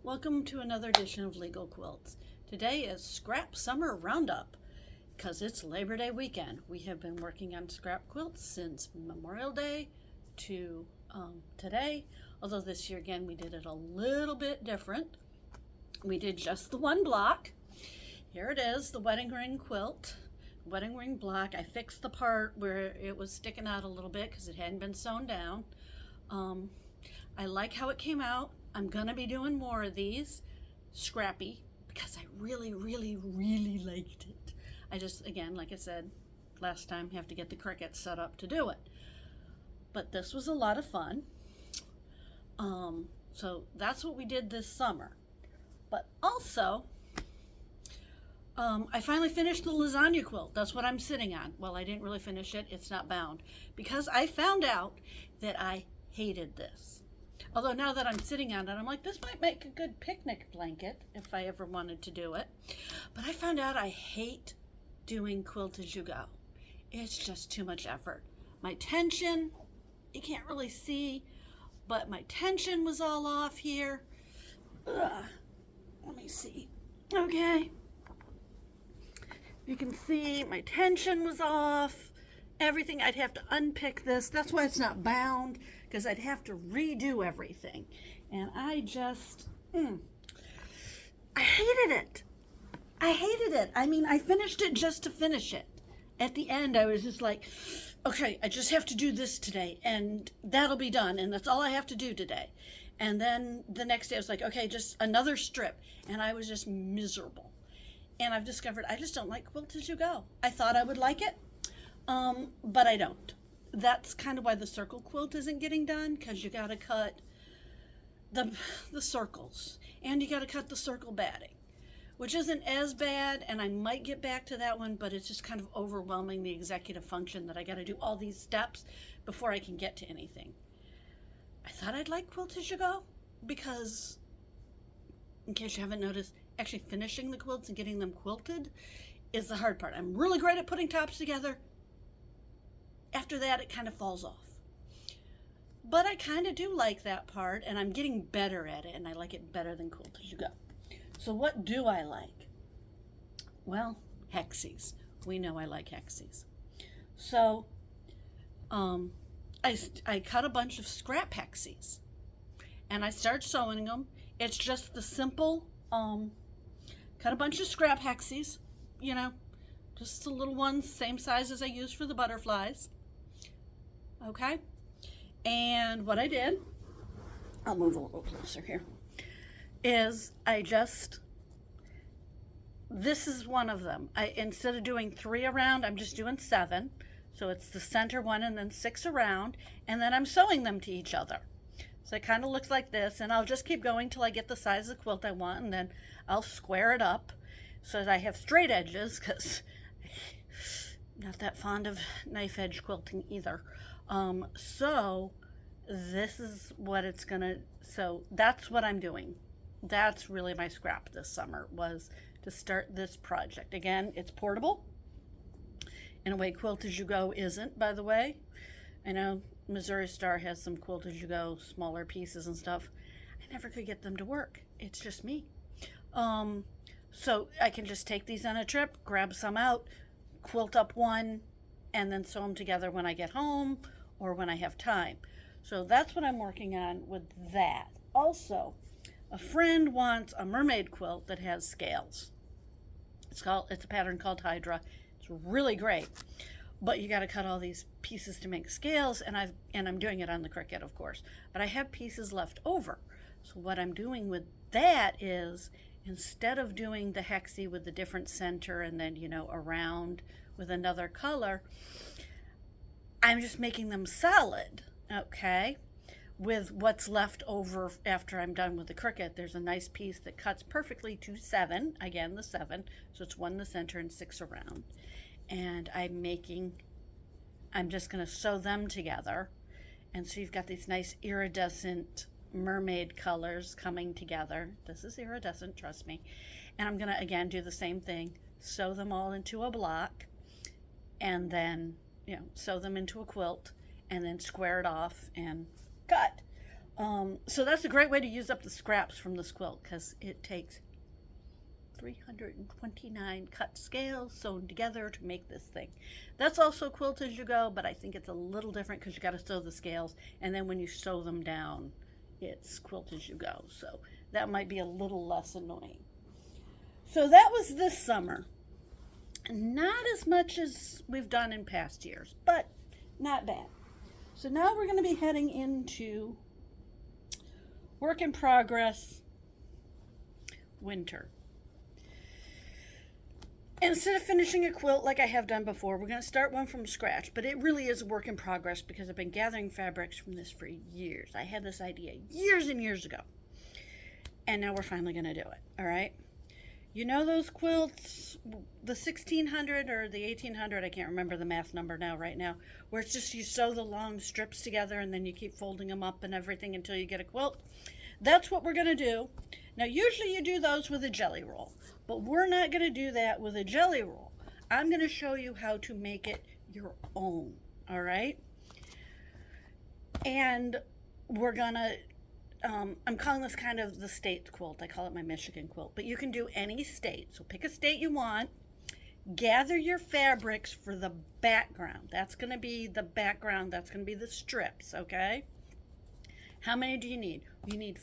Welcome to another edition of Legal Quilts. Today is Scrap Summer Roundup because it's Labor Day weekend. We have been working on scrap quilts since Memorial Day to today, although this year again we did it a little bit different. We did just the one block. Here it is, the wedding ring quilt, wedding ring block. I fixed the part where it was sticking out a little bit because it hadn't been sewn down. I like how it came out. I'm gonna be doing more of these scrappy because I really liked it. I just, again, like I said last time, have to get the Cricut set up to do it. But this was a lot of fun. So that's what we did this summer. But also, I finally finished the lasagna quilt. That's what I'm sitting on. Well, I didn't really finish it. It's not bound because I found out that I hated this. Although now that I'm sitting on it, I'm like, this might make a good picnic blanket if I ever wanted to do it. But I found out I hate doing quilt as you go. It's just too much effort. My tension, you can't really see, but my tension was all off here. Ugh. Let me see. Okay. You can see my tension was off. Everything, I'd have to unpick this. That's why it's not bound, because I'd have to redo everything. And I just, I hated it. I hated it. I mean, I finished it just to finish it. At the end, I was just like, okay, I just have to do this today, and that'll be done, and that's all I have to do today. And then the next day, I was like, okay, just another strip. And I was just miserable. And I've discovered I just don't like quilt as you go. I thought I would like it. But I don't. That's kind of why the circle quilt isn't getting done, because you got to cut the circles, and you got to cut the circle batting, which isn't as bad, and I might get back to that one, but it's just kind of overwhelming the executive function that I got to do all these steps before I can get to anything. I thought I'd like quilt as you go, because, in case you haven't noticed, actually finishing the quilts and getting them quilted is the hard part. I'm really great at putting tops together. After that, it kind of falls off. But I kind of do like that part, and I'm getting better at it, and I like it better than quilt as you go. So what do I like? Well, hexies. We know I like hexies. So I cut a bunch of scrap hexies, and I start sewing them. It's just the simple, cut a bunch of scrap hexies, you know, just the little ones, same size as I use for the butterflies. Okay, and what I did, I'll move a little closer here, is this is one of them. Instead of doing 3 around, I'm just doing 7. So it's the center one and then 6 around, and then I'm sewing them to each other. So it kind of looks like this, and I'll just keep going till I get the size of the quilt I want, and then I'll square it up so that I have straight edges, because I'm not that fond of knife edge quilting either. So this is what it's gonna, so that's what I'm doing. That's really my scrap this summer, was to start this project. Again, it's portable in a way quilt as you go isn't, by the way. I know Missouri Star has some quilt as you go, smaller pieces and stuff. I never could get them to work. It's just me. So I can just take these on a trip, grab some out, quilt up one, and then sew them together when I get home or when I have time. So that's what I'm working on with that. Also, a friend wants a mermaid quilt that has scales. It's a pattern called Hydra. It's really great, but you got to cut all these pieces to make scales, and I'm doing it on the Cricut, of course. But I have pieces left over. So what I'm doing with that is, instead of doing the hexie with the different center and then, you know, around with another color, I'm just making them solid, okay, with what's left over after I'm done with the Cricut. There's a nice piece that cuts perfectly to 7, again, the 7, so it's 1 in the center and 6 around. And I'm just going to sew them together. And so you've got these nice iridescent mermaid colors coming together. This is iridescent, trust me. And I'm going to, again, do the same thing, sew them all into a block, and then, you know, sew them into a quilt, and then square it off and cut. So that's a great way to use up the scraps from this quilt because it takes 329 cut scales sewn together to make this thing. That's also quilt as you go, but I think it's a little different because you got to sew the scales, and then when you sew them down, it's quilt as you go. So that might be a little less annoying. So that was this summer. Not as much as we've done in past years, but not bad. So now we're going to be heading into work in progress winter. Instead of finishing a quilt like I have done before, we're going to start one from scratch, but it really is a work in progress because I've been gathering fabrics from this for years. I had this idea years and years ago, and now we're finally going to do it, all right? You know those quilts, the 1600 or the 1800, I can't remember the math number right now, where it's just you sew the long strips together and then you keep folding them up and everything until you get a quilt? That's what we're going to do. Now, usually you do those with a jelly roll, but we're not going to do that with a jelly roll. I'm going to show you how to make it your own, all right? And we're going to I'm calling this kind of the state quilt. I call it my Michigan quilt, but you can do any state. So pick a state you want. Gather your fabrics for the background. That's going to be the background. That's going to be the strips, okay? How many do you need? You need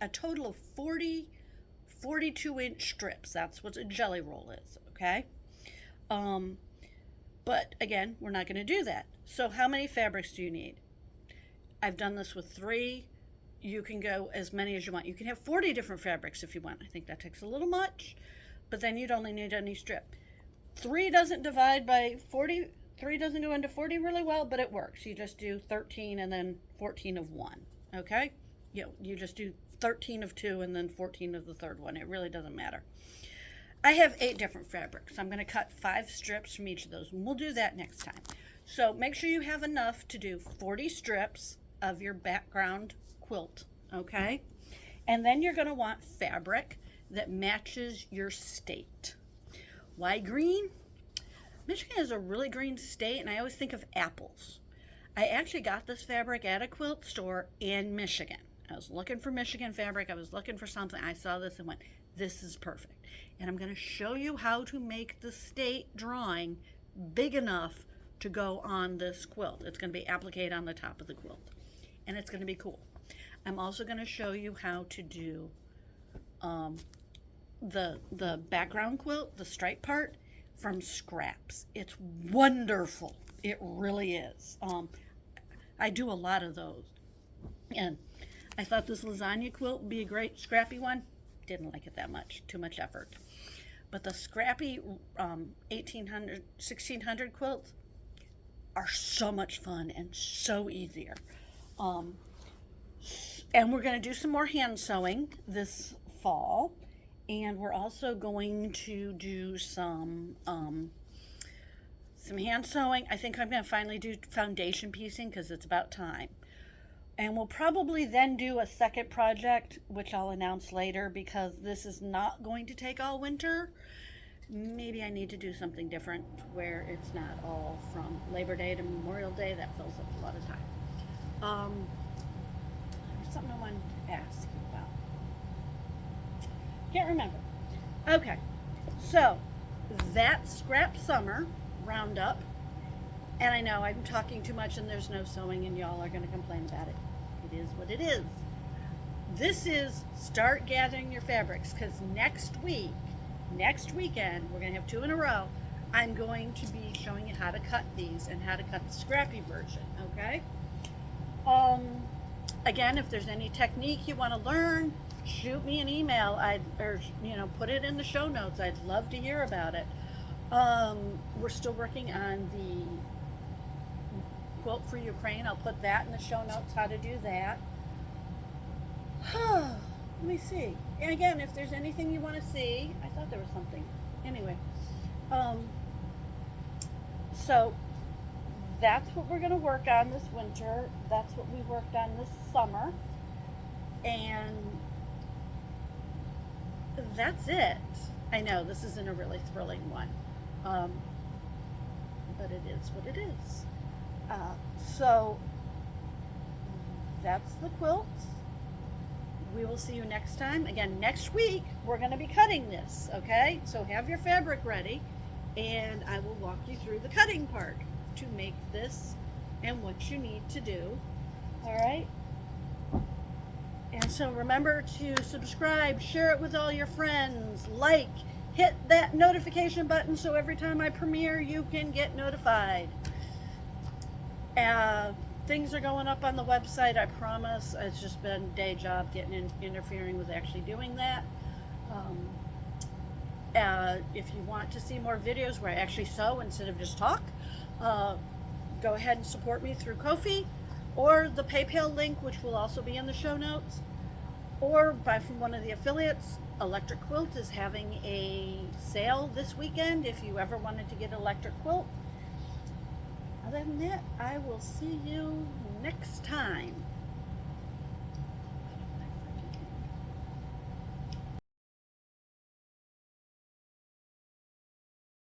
a total of 40 42-inch strips. That's what a jelly roll is, okay? But again, we're not going to do that. So how many fabrics do you need? I've done this with 3. You can go as many as you want. You can have 40 different fabrics if you want. I think that takes a little much, but then you'd only need any strip. 3 doesn't divide by 40. 3 doesn't go into 40 really well, but it works. You just do 13 and then 14 of one, okay? You just do 13 of 2 and then 14 of the third one. It really doesn't matter. I have 8 different fabrics. I'm going to cut 5 strips from each of those, and we'll do that next time. So make sure you have enough to do 40 strips of your background quilt, okay? And then you're going to want fabric that matches your state. Why green? Michigan is a really green state, and I always think of apples. I actually got this fabric at a quilt store in Michigan. I was looking for Michigan fabric. I was looking for something. I saw this and went, this is perfect. And I'm going to show you how to make the state drawing big enough to go on this quilt. It's going to be appliqued on the top of the quilt, and it's going to be cool. I'm also going to show you how to do the background quilt, the stripe part, from scraps. It's wonderful. It really is. I do a lot of those. And I thought this lasagna quilt would be a great scrappy one. Didn't like it that much. Too much effort. But the scrappy 1800, 1600 quilts are so much fun and so easier. And we're going to do some more hand sewing this fall, and we're also going to do some hand sewing. I think I'm going to finally do foundation piecing because it's about time. And we'll probably then do a second project, which I'll announce later, because this is not going to take all winter. Maybe I need to do something different where it's not all from Labor Day to Memorial Day. That fills up a lot of time. There's something I wanted to ask you about. Can't remember. Okay, so that's Scrap Summer Roundup. And I know I'm talking too much and there's no sewing and y'all are going to complain about it. It is what it is. This is start gathering your fabrics, because next weekend, we're going to have 2 in a row. I'm going to be showing you how to cut these and how to cut the scrappy version, okay? Again, if there's any technique you want to learn, shoot me an email. Put it in the show notes. I'd love to hear about it. We're still working on the quilt for Ukraine. I'll put that in the show notes, how to do that. Let me see. And again, if there's anything you want to see, I thought there was something. Anyway, so that's what we're going to work on this winter. That's what we worked on this summer. And that's it. I know this isn't a really thrilling one. But it is what it is. So that's the quilt. We will see you next time. Again, next week, we're going to be cutting this, okay? So have your fabric ready, and I will walk you through the cutting part to make this and what you need to do, all right? And so remember to subscribe, share it with all your friends, like, hit that notification button so every time I premiere, you can get notified. Things are going up on the website, I promise. It's just been a day job interfering with actually doing that. If you want to see more videos where I actually sew instead of just talk, go ahead and support me through Ko-fi or the PayPal link, which will also be in the show notes, or buy from one of the affiliates. Electric Quilt is having a sale this weekend if you ever wanted to get an electric quilt. Other than that, I will see you next time.